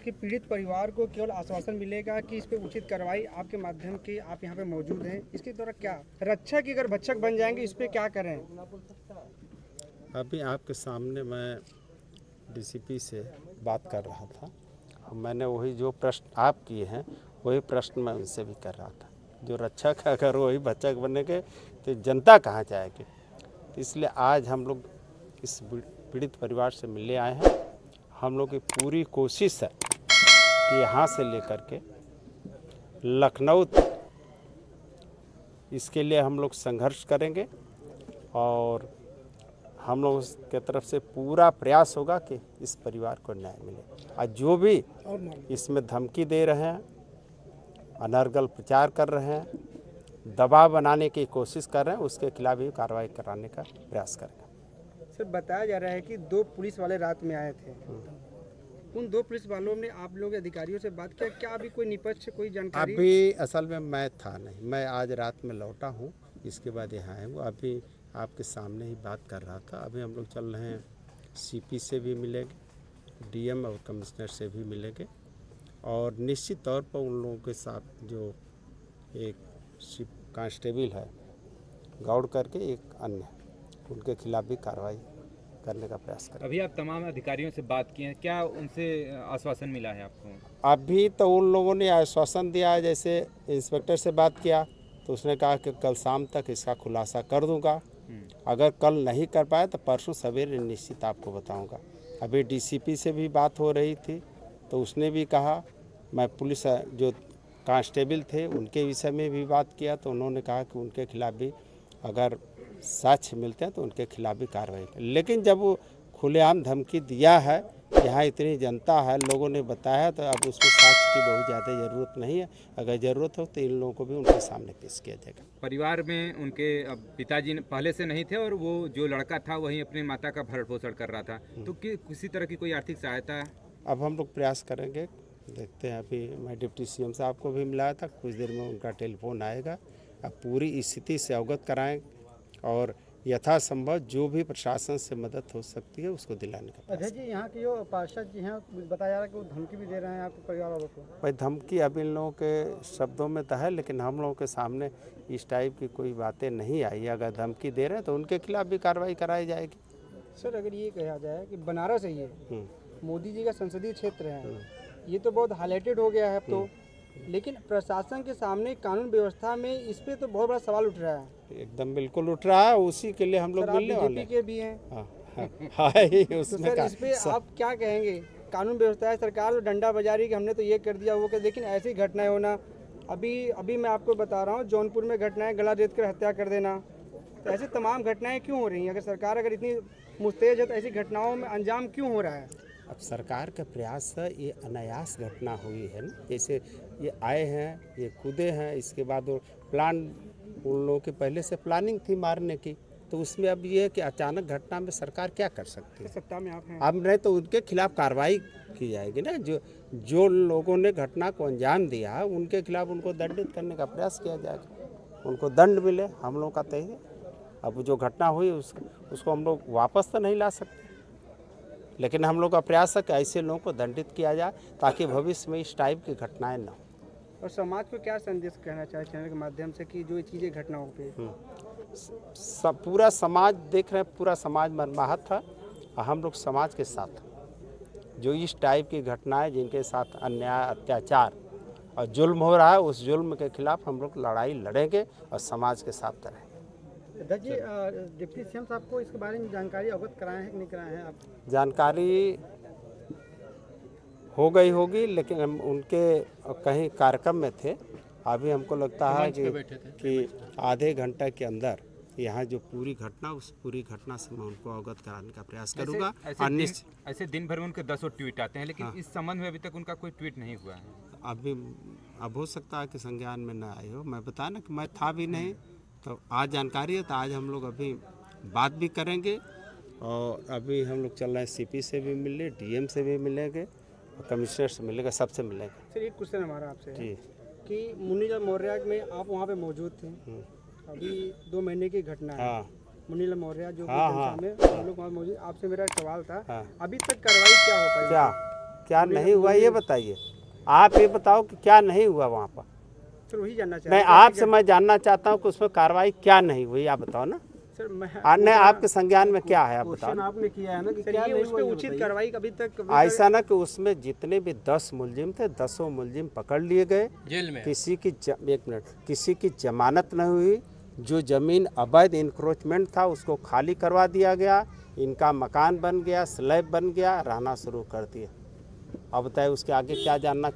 कि पीड़ित परिवार को केवल आश्वासन मिलेगा कि इस पे उचित कार्रवाई आपके माध्यम के आप यहाँ पे मौजूद हैं, इसके द्वारा क्या रक्षा की अगर भक्षक बन जाएंगे इस पे क्या करें? अभी आपके सामने मैं डीसीपी से बात कर रहा था, मैंने वही जो प्रश्न आप किए हैं वही प्रश्न मैं उनसे भी कर रहा था। जो रक्षक अगर वही भक्षक बनेंगे तो जनता कहाँ जाएगी? तो इसलिए आज हम लोग इस पीड़ित परिवार से मिलने आए हैं। हम लोग की पूरी कोशिश है कि यहाँ से लेकर के लखनऊ इसके लिए हम लोग संघर्ष करेंगे और हम लोग की तरफ से पूरा प्रयास होगा कि इस परिवार को न्याय मिले। और जो भी इसमें धमकी दे रहे हैं, अनर्गल प्रचार कर रहे हैं, दबाव बनाने की कोशिश कर रहे हैं, उसके खिलाफ भी कार्रवाई कराने का प्रयास करेंगे। सर, बताया जा रहा है कि 2 पुलिस वाले रात में आए थे। उन 2 पुलिस वालों ने आप लोग अधिकारियों से बात किया क्या? अभी कोई निपक्ष कोई जानकारी? अभी असल में मैं था नहीं, मैं आज रात में लौटा हूँ, इसके बाद यहाँ है वो अभी आपके सामने ही बात कर रहा था। अभी हम लोग चल रहे हैं, सीपी से भी मिलेंगे, डीएम और कमिश्नर से भी मिलेंगे और निश्चित तौर पर उन लोगों के साथ जो एक कांस्टेबल है गौड़ करके एक अन्य, उनके खिलाफ भी कार्रवाई करने का प्रयास करें। अभी आप तमाम अधिकारियों से बात किए हैं, क्या उनसे आश्वासन मिला है आपको? अभी तो उन लोगों ने आश्वासन दिया है, जैसे इंस्पेक्टर से बात किया तो उसने कहा कि कल शाम तक इसका खुलासा कर दूंगा। अगर कल नहीं कर पाए तो परसों सवेरे निश्चित आपको बताऊंगा। अभी डीसीपी से भी बात हो रही थी तो उसने भी कहा, मैं पुलिस जो कांस्टेबल थे उनके विषय में भी बात किया तो उन्होंने कहा कि उनके खिलाफ भी अगर साक्ष्य मिलते हैं तो उनके खिलाफ भी कार्रवाई करें। लेकिन जब वो खुलेआम धमकी दिया है, यहाँ इतनी जनता है, लोगों ने बताया, तो अब उसमें साक्ष्य की बहुत ज़्यादा ज़रूरत नहीं है। अगर ज़रूरत हो तो इन लोगों को भी उनके सामने पेश किया जाएगा। परिवार में उनके पिताजी पहले से नहीं थे और वो जो लड़का था वही अपनी माता का भरण पोषण कर रहा था, तो किसी तरह की कोई आर्थिक सहायता? अब हम लोग प्रयास करेंगे, देखते हैं। अभी मैं डिप्टी सीएम साहब को भी मिलाया था, कुछ देर में उनका टेलीफोन आएगा। अब पूरी स्थिति से अवगत कराएं और यथासंभव जो भी प्रशासन से मदद हो सकती है उसको दिलाने का। अजय जी, यहाँ के जो पार्षद जी हैं बताया जा रहा है कि वो धमकी भी दे रहे हैं आपके परिवार वालों को। भाई धमकी अब इन लोगों के शब्दों में तो है, लेकिन हम लोगों के सामने इस टाइप की कोई बातें नहीं आई। अगर धमकी दे रहे हैं तो उनके खिलाफ भी कार्रवाई कराई जाएगी। सर, अगर ये कहा जाए कि बनारस है, ये मोदी जी का संसदीय क्षेत्र है, ये तो बहुत हाईलाइटेड हो गया है अब तो, लेकिन प्रशासन के सामने कानून व्यवस्था में इस पे तो बहुत बड़ा सवाल उठ रहा है। एकदम बिल्कुल उठ रहा है, उसी के लिए हम लोग मिलने वाले के भी हैं। तो सर इस पे आप क्या कहेंगे? कानून व्यवस्था है, सरकार तो डंडा बजा रही कि हमने तो ये कर दिया वो कर, लेकिन ऐसी घटनाएं होना, अभी मैं आपको बता रहा हूँ, जौनपुर में घटनाएं, गला रेत कर हत्या कर देना, तो ऐसी तमाम घटनाएं क्यों हो रही हैं? अगर सरकार अगर इतनी मुस्तैद है तो ऐसी घटनाओं में अंजाम क्यों हो रहा है? अब सरकार का प्रयास है, ये अनायास घटना हुई है ना, जैसे ये आए हैं, ये कूदे हैं, इसके बाद वो प्लान, उन लोगों की पहले से प्लानिंग थी मारने की, तो उसमें अब ये है कि अचानक घटना में सरकार क्या कर सकती है? सत्ता में आप हैं। अब नहीं तो उनके खिलाफ कार्रवाई की जाएगी ना। जो लोगों ने घटना को अंजाम दिया उनके खिलाफ उनको दंडित करने का प्रयास किया जाएगा, उनको दंड मिले। हम लोग का तय है, अब जो घटना हुई उसको हम लोग वापस तो नहीं ला सकते, लेकिन हम लोग का प्रयास है कि ऐसे लोगों को दंडित किया जाए ताकि भविष्य में इस टाइप की घटनाएं न हो। और समाज को क्या संदेश कहना चाहे चैनल के माध्यम से कि जो ये चीज़ें घटनाओं पे? पूरा समाज देख रहे हैं, पूरा समाज मर्माहत था और हम लोग समाज के साथ, जो इस टाइप की घटनाएं जिनके साथ अन्याय, अत्याचार और जुल्म हो रहा है, उस जुल्म के खिलाफ हम लोग लड़ाई लड़ेंगे और समाज के साथ रहेंगे। जी, डिप्टी सीएम साहब को इसके बारे में जानकारी अवगत कराए हैं कि नहीं कराए हैं आप? जानकारी हो गई होगी, लेकिन हम उनके कहीं कार्यक्रम में थे। अभी हमको लगता है कि आधे घंटे के अंदर यहाँ जो पूरी घटना, उस पूरी घटना से मैं उनको अवगत कराने का प्रयास करूँगा। ऐसे दिन भर में उनके 10 ट्वीट आते हैं, लेकिन इस संबंध में अभी तक उनका कोई ट्वीट नहीं हुआ है। अब हो सकता है कि संज्ञान में न आए हो। मैं बताया ना कि मैं था भी नहीं, तो आज जानकारी है, तो आज हम लोग अभी बात भी करेंगे और अभी हम लोग चल रहे हैं, सीपी से भी मिले, डीएम से भी मिलेंगे, कमिश्नर से मिलेगा, सबसे मिलेंगे। सर, एक क्वेश्चन हमारा आपसे है जी कि मुनीलाल मौर्य में आप वहाँ पे मौजूद थे, अभी 2 महीने की घटना है। मुनीलाल मौर्य जो में हम लोग वहाँ मौजूद, आपसे मेरा सवाल था, अभी तक कार्रवाई क्या हो पाई? क्या नहीं हुआ ये बताइए, आप ये बताओ कि क्या नहीं हुआ वहाँ पर। सर वही जानना नहीं, आपसे मैं जानना चाहता हूँ कि उसमें कार्रवाई क्या नहीं हुई, आप बताओ ना। सर मैं नहीं, आपके संज्ञान में क्या है आप बताओ ना। आपने किया है ना कि सर क्या ये नहीं उस हुआ पे ये उचित बताइए। कार्रवाई अभी तक ऐसा ना कि उसमें जितने भी 10 मुलजिम थे 10 मुलजिम पकड़ लिए गए, जेल में एक मिनट, किसी की जमानत नहीं हुई। जो ज़मीन अवैध इंक्रोचमेंट था उसको खाली करवा दिया गया, इनका मकान बन गया, स्लैब बन गया, रहना शुरू कर दिया। अब बताइए उसके आगे क्या जानना चाहते